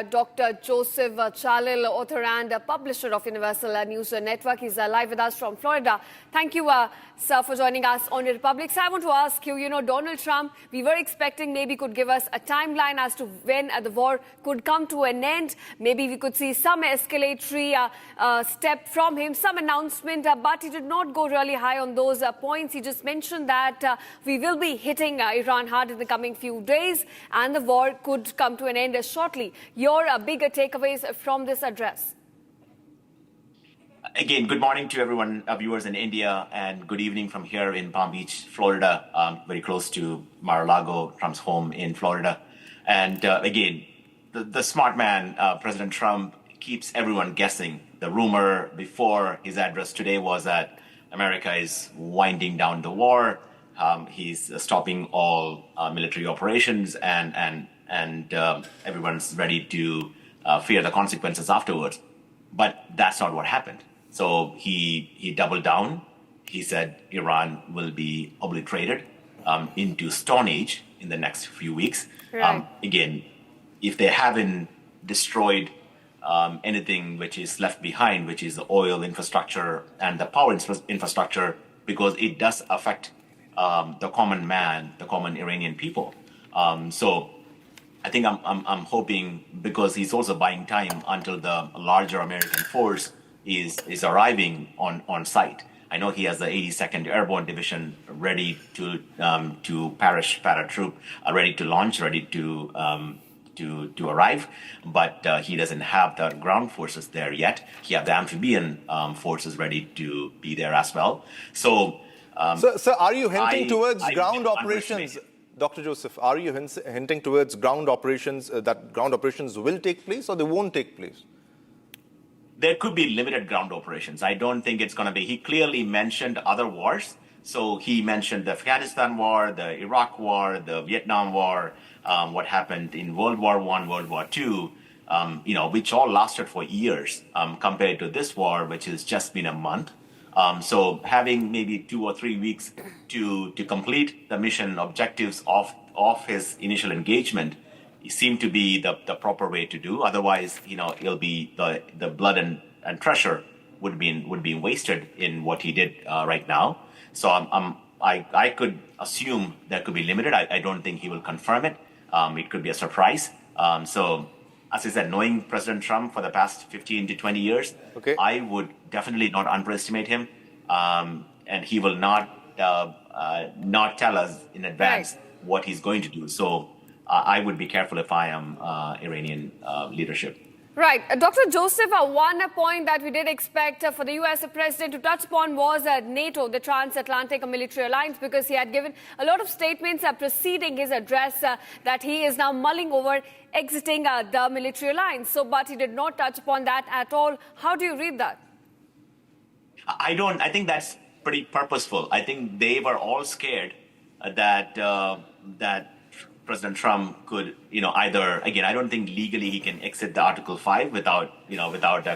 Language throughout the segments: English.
Dr. Joseph Chalil, author and publisher of Universal News Network. He's live with us from Florida. Thank you, sir, for joining us on Your Republic. So I want to ask you, Donald Trump, we were expecting maybe could give us a timeline as to when the war could come to an end. Maybe we could see some escalatory step from him, some announcement, but he did not go really high on those points. He just mentioned that we will be hitting Iran hard in the coming few days and the war could come to an end shortly. Your bigger takeaways from this address? Again, good morning to everyone, viewers in India, and good evening from here in Palm Beach, Florida, very close to Mar-a-Lago, Trump's home in Florida. And again, the smart man, President Trump, keeps everyone guessing. The rumor before his address today was that America is winding down the war. He's stopping all military operations, and everyone's ready to fear the consequences afterwards. But that's not what happened. So he doubled down. He said Iran will be obliterated into Stone Age in the next few weeks. Right. Again, if they haven't destroyed anything which is left behind, which is the oil infrastructure and the power infrastructure, because it does affect the common man, the common Iranian people. So I think I'm hoping, because he's also buying time until the larger American force is arriving on site. I know he has the 82nd Airborne Division ready to paratroop, ready to launch, ready to arrive, but he doesn't have the ground forces there yet. He has the amphibian forces ready to be there as well. So, Sir, are you hinting towards ground operations? Dr. Joseph, are you hinting towards ground operations, that ground operations will take place or they won't take place? There could be limited ground operations. I don't think it's going to be. He clearly mentioned other wars. So he mentioned the Afghanistan war, the Iraq war, the Vietnam war, what happened in World War I, World War II, which all lasted for years compared to this war, which has just been a month. So having maybe 2 or 3 weeks to complete the mission objectives of his initial engagement seemed to be the proper way to do. Otherwise, it'll be the blood and treasure would be wasted in what he did right now. So I could assume that could be limited. I don't think he will confirm it. It could be a surprise. So as I said, knowing President Trump for the past 15 to 20 years, okay, I would definitely not underestimate him. And he will not tell us in advance what he's going to do. So I would be careful if I am Iranian leadership. Right. Dr. Joseph, one point that we did expect for the U.S. president to touch upon was NATO, the transatlantic military alliance, because he had given a lot of statements preceding his address that he is now mulling over exiting the military alliance. But he did not touch upon that at all. How do you read that? I think that's pretty purposeful. I think they were all scared that President Trump could, either, again, I don't think legally he can exit the Article 5 without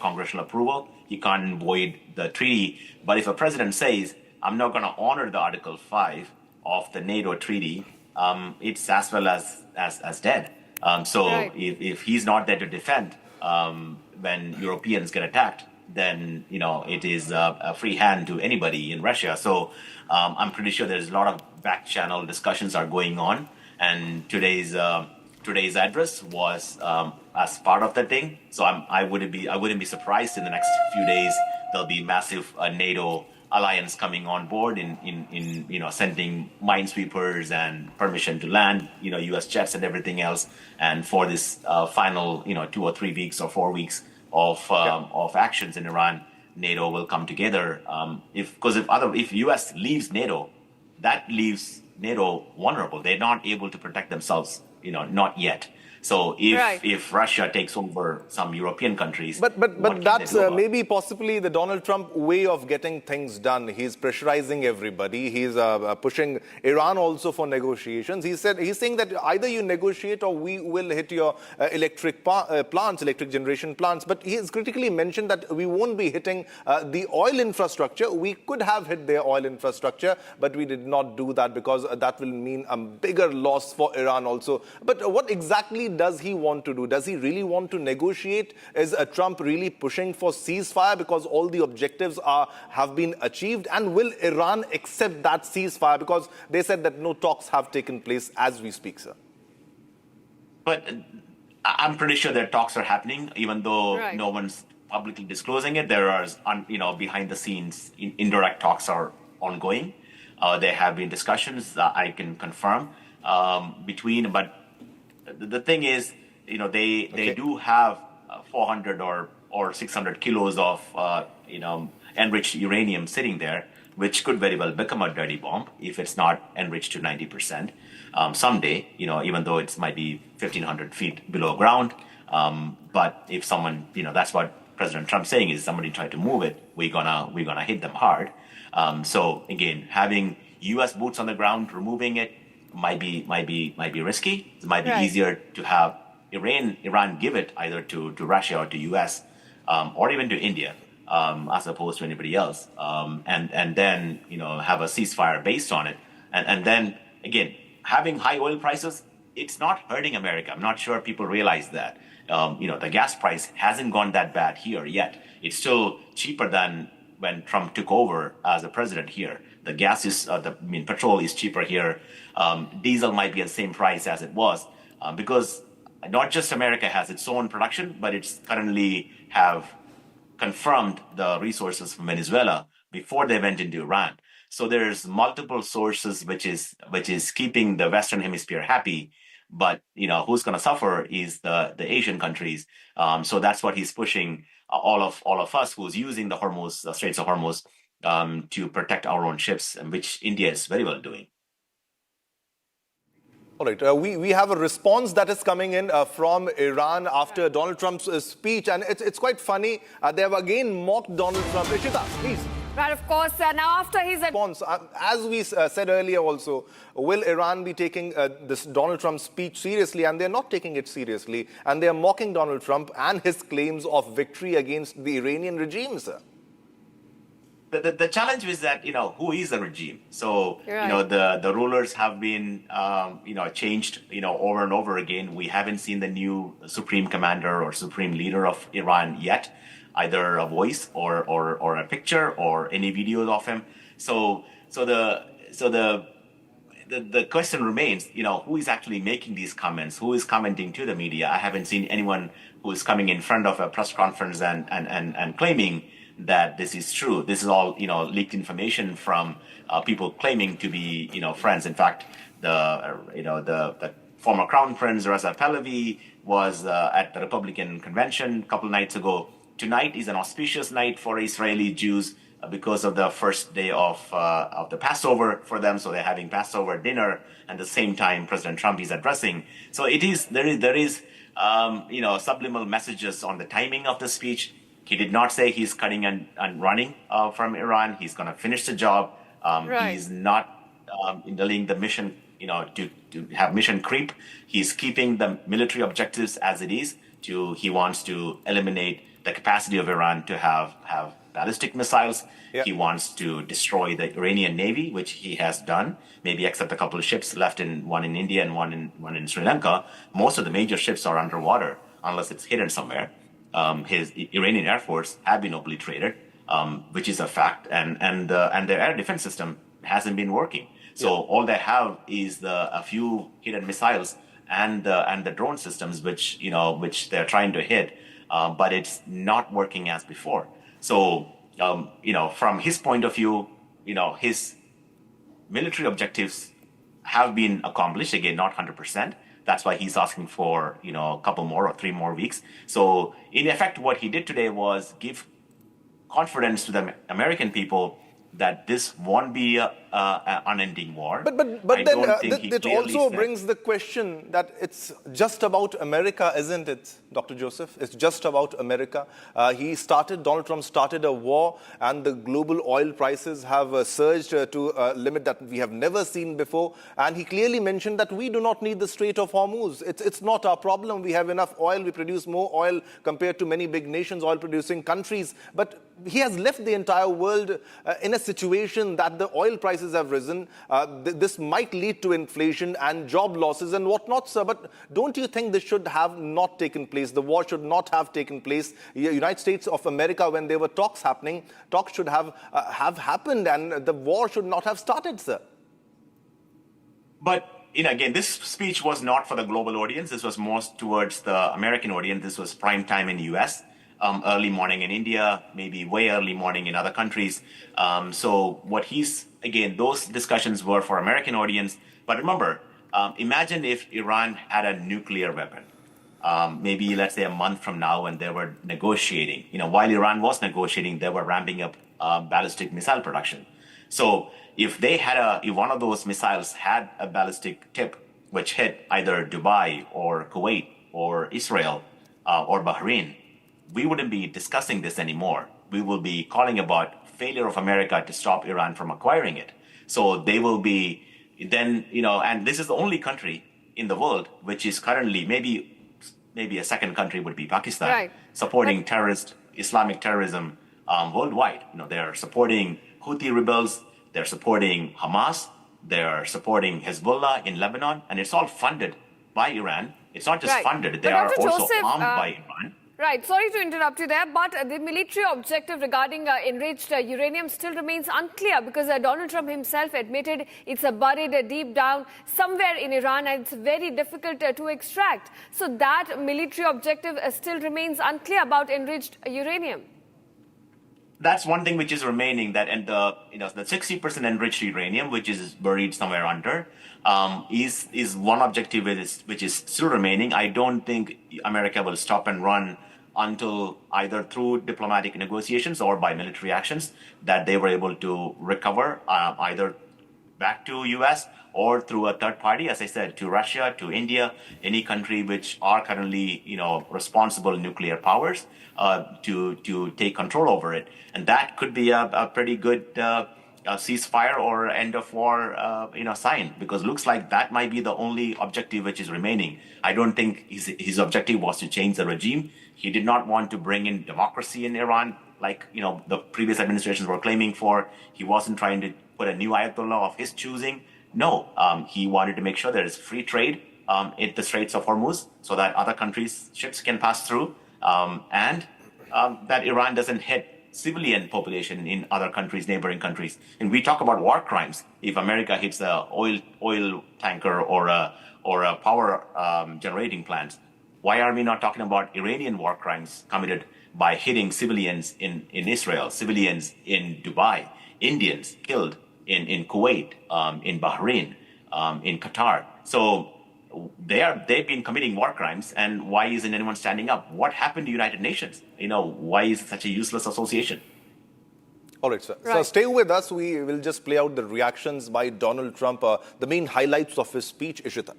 congressional approval. He can't void the treaty. But if a president says, I'm not going to honor the Article 5 of the NATO treaty, it's as well as dead. So if he's not there to defend when Europeans get attacked, then, it is a free hand to anybody in Russia. So I'm pretty sure there's a lot of back channel discussions are going on. And today's address was as part of that thing. So I wouldn't be surprised in the next few days there'll be massive NATO alliance coming on board in sending minesweepers and permission to land, U.S. jets and everything else. And for this final 2 or 3 weeks or 4 weeks of actions in Iran, NATO will come together. If U.S. leaves NATO, that leaves NATO vulnerable. They're not able to protect themselves, not yet. So if Russia takes over some European countries, but that's maybe possibly the Donald Trump way of getting things done. He's pressurizing everybody. He's pushing Iran also for negotiations. He's saying that either you negotiate or we will hit your electric generation plants. But he has critically mentioned that we won't be hitting the oil infrastructure. We could have hit their oil infrastructure, but we did not do that because that will mean a bigger loss for Iran also. But what exactly does he want to do? Does he really want to negotiate? Is Trump really pushing for ceasefire because all the objectives have been achieved? And will Iran accept that ceasefire? Because they said that no talks have taken place as we speak, sir. But I'm pretty sure that talks are happening, even though Right. no one's publicly disclosing it. There are, behind the scenes, indirect talks are ongoing. There have been discussions that I can confirm between, but the thing is, they do have 400 or 600 kilos of, enriched uranium sitting there, which could very well become a dirty bomb if it's not enriched to 90% someday, even though it might be 1,500 feet below ground. But if someone, that's what President Trump's saying is somebody tried to move it, we're gonna hit them hard. So again, having U.S. boots on the ground, removing it might be risky. It might be Right. easier to have Iran give it either to Russia or to U.S. Or even to India, as opposed to anybody else, and then have a ceasefire based on it, and then again having high oil prices, it's not hurting America. I'm not sure people realize that. The gas price hasn't gone that bad here yet. It's still cheaper than when Trump took over as a president here. The gas is, petrol is cheaper here. Diesel might be at the same price as it was, because not just America has its own production, but it's currently have confirmed the resources from Venezuela before they went into Iran. So there's multiple sources which is keeping the Western Hemisphere happy. But who's going to suffer is the Asian countries. So that's what he's pushing all of us who's using the Straits of Hormuz to protect our own ships, and which India is very well doing. All right, we have a response that is coming in from Iran after Donald Trump's speech, and it's quite funny. They have again mocked Donald Trump. Ishita, please. Right, of course. Now, after his Response, as we said earlier also, will Iran be taking this Donald Trump speech seriously? And they're not taking it seriously, and they're mocking Donald Trump and his claims of victory against the Iranian regime, sir. The challenge is that, who is the regime? So, Right. the rulers have been, changed, over and over again. We haven't seen the new supreme commander or supreme leader of Iran yet, either a voice or a picture or any videos of him. So the question remains, who is actually making these comments? Who is commenting to the media? I haven't seen anyone who is coming in front of a press conference and claiming that this is true. This is all, leaked information from people claiming to be, friends. In fact, the former Crown Prince Reza Pahlavi was at the Republican convention a couple nights ago. Tonight is an auspicious night for Israeli Jews because of the first day of the Passover for them. So they're having Passover dinner, and at the same time President Trump is addressing. So there is subliminal messages on the timing of the speech. He did not say he's cutting and running from Iran. He's going to finish the job. Right. He's not delaying the mission, to have mission creep. He's keeping the military objectives as it is. He wants to eliminate the capacity of Iran to have ballistic missiles. Yep. He wants to destroy the Iranian Navy, which he has done, maybe except a couple of ships left, one in India and one in Sri Lanka. Most of the major ships are underwater, unless it's hidden somewhere. His Iranian Air Force have been obliterated, which is a fact, and their air defense system hasn't been working. So all they have is a few hidden missiles and the drone systems, which they're trying to hit, but it's not working as before. So from his point of view, his military objectives have been accomplished. Again, not 100%. That's why he's asking for, a couple more or 3 more weeks. So in effect, what he did today was give confidence to the American people that this won't be an unending war. But then it also brings the question that it's just about America, isn't it, Dr. Joseph? It's just about America. Donald Trump started a war, and the global oil prices have surged to a limit that we have never seen before. And he clearly mentioned that we do not need the Strait of Hormuz. It's not our problem. We have enough oil. We produce more oil compared to many big nations, oil-producing countries. But he has left the entire world in a situation that the oil prices prices have risen. This might lead to inflation and job losses and whatnot, sir. But don't you think this should have not taken place? The war should not have taken place. United States of America, when there were talks happening, talks should have happened, and the war should not have started, sir. But again, this speech was not for the global audience. This was more towards the American audience. This was prime time in the U.S., early morning in India, maybe way early morning in other countries. So those discussions were for American audience. But remember, imagine if Iran had a nuclear weapon. Maybe, let's say, a month from now, when they were negotiating. While Iran was negotiating, they were ramping up ballistic missile production. So if one of those missiles had a ballistic tip, which hit either Dubai or Kuwait or Israel or Bahrain, we wouldn't be discussing this anymore. We will be calling about failure of America to stop Iran from acquiring it. So they will be then, and this is the only country in the world which is currently, maybe a second country would be Pakistan, right, supporting Islamic terrorism worldwide. They're supporting Houthi rebels, they're supporting Hamas, they're supporting Hezbollah in Lebanon, and it's all funded by Iran. It's not just funded, they are also armed by Iran. Right, sorry to interrupt you there, but the military objective regarding enriched uranium still remains unclear, because Donald Trump himself admitted it's buried deep down somewhere in Iran and it's very difficult to extract. So that military objective still remains unclear about enriched uranium. That's one thing which is remaining, and the 60% enriched uranium, which is buried somewhere under, is one objective which is still remaining. I don't think America will stop and run until either through diplomatic negotiations or by military actions that they were able to recover either back to U.S. or through a third party, as I said, to Russia, to India, any country which are currently, responsible nuclear powers, to take control over it. And that could be a pretty good ceasefire or end of war, sign, because looks like that might be the only objective which is remaining. I don't think his objective was to change the regime. He did not want to bring in democracy in Iran, like, the previous administrations were claiming for. He wasn't trying to put a new Ayatollah of his choosing. No, he wanted to make sure there is free trade in the Straits of Hormuz so that other countries' ships can pass through, and that Iran doesn't hit civilian population in other countries, neighboring countries. And we talk about war crimes. If America hits a oil tanker or a power generating plant, why are we not talking about Iranian war crimes committed by hitting civilians in Israel, civilians in Dubai, Indians killed in Kuwait, in Bahrain, in Qatar? So they've been committing war crimes, and why isn't anyone standing up? What happened to United Nations? Why is it such a useless association? All right, sir. Right. So stay with us. We will just play out the reactions by Donald Trump, the main highlights of his speech. Ishita.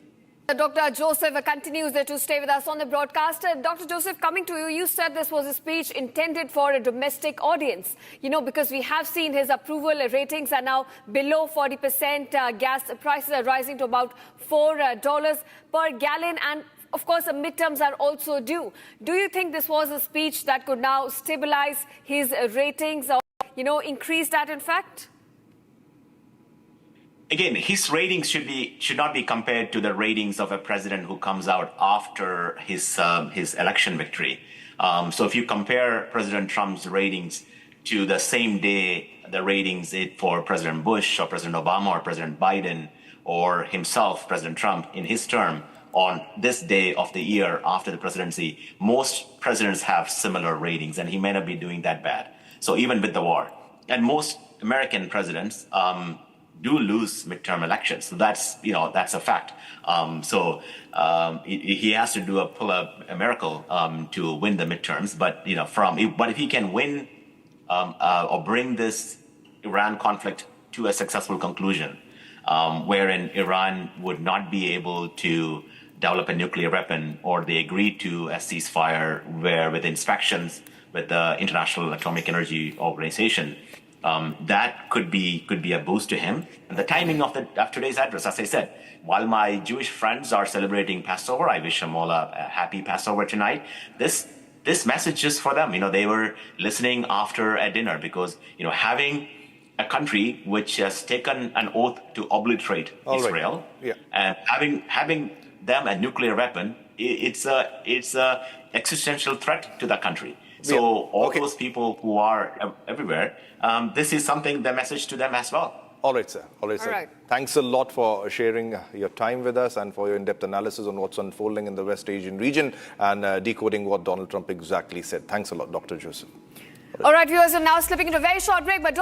Dr. Joseph continues to stay with us on the broadcast. Dr. Joseph, coming to you, you said this was a speech intended for a domestic audience, because we have seen his approval ratings are now below 40%. Gas prices are rising to about $4 per gallon. And of course, the midterms are also due. Do you think this was a speech that could now stabilize his ratings or, increase that, in fact? Again, his ratings should not be compared to the ratings of a president who comes out after his election victory. So if you compare President Trump's ratings to the same day, the ratings for President Bush or President Obama or President Biden or himself, President Trump, in his term, on this day of the year after the presidency, most presidents have similar ratings, and he may not be doing that bad. So even with the war, and most American presidents do lose midterm elections. So that's a fact. He has to pull a miracle to win the midterms. But if he can win or bring this Iran conflict to a successful conclusion, wherein Iran would not be able to develop a nuclear weapon, or they agree to a ceasefire where with inspections with the International Atomic Energy Organization, that could be a boost to him. And the timing of today's address, as I said, while my Jewish friends are celebrating Passover, I wish them all a happy Passover tonight. This message is for them. They were listening after a dinner, because having a country which has taken an oath to obliterate All right. Israel, Yeah. and having them a nuclear weapon, it's a existential threat to the country. So Yeah. all Okay. those people who are everywhere, this is something, the message to them as well. All right, sir. All right, sir. All right. Thanks a lot for sharing your time with us and for your in-depth analysis on what's unfolding in the West Asian region and decoding what Donald Trump exactly said. Thanks a lot, Dr. Joseph. All right, viewers, are now slipping into a very short break, but don't